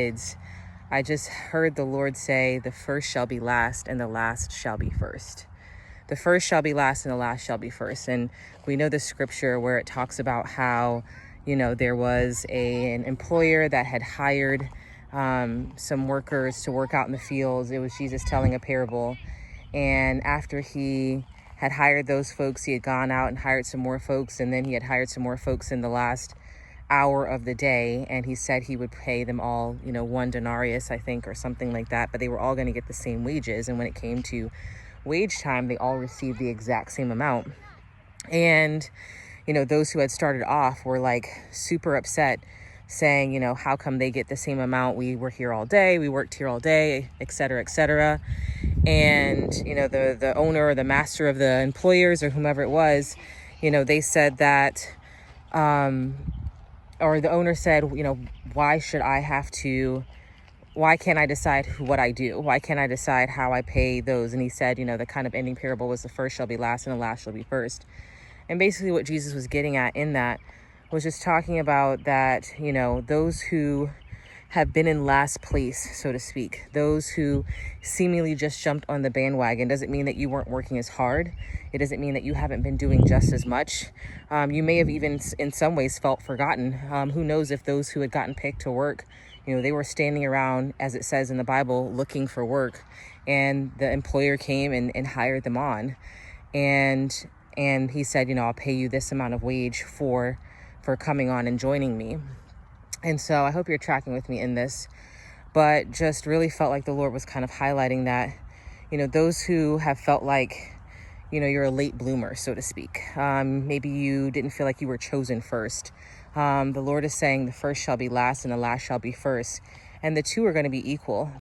kids, I just heard the Lord say, the first shall be last and the last shall be first. The first shall be last and the last shall be first. And we know the scripture where it talks about how, there was an employer that had hired some workers to work out in the fields. It was Jesus telling a parable. And after he had hired those folks, he had gone out and hired some more folks. And then he had hired some more folks in the last hour of the day, and he said he would pay them all, one denarius, I think, or something like that, but they were all going to get the same wages. And when it came to wage time, they all received the exact same amount. And those who had started off were like super upset, saying, how come they get the same amount? We were here all day, we worked here all day, et cetera, et cetera. And the owner or the master of the employers or whomever it was, they said that or the owner said, why can't I decide what I do? Why can't I decide how I pay those? And he said, the kind of ending parable was the first shall be last and the last shall be first. And basically what Jesus was getting at in that was just talking about that, those who have been in last place, so to speak, those who seemingly just jumped on the bandwagon, doesn't mean that you weren't working as hard. It doesn't mean that you haven't been doing just as much. You may have even in some ways felt forgotten. Who knows if those who had gotten picked to work, they were standing around, as it says in the Bible, looking for work, and the employer came and hired them on. And he said, I'll pay you this amount of wage for coming on and joining me. And so I hope you're tracking with me in this, but just really felt like the Lord was kind of highlighting that, those who have felt like, you're a late bloomer, so to speak. Maybe you didn't feel like you were chosen first. The Lord is saying the first shall be last and the last shall be first. And the two are going to be equal.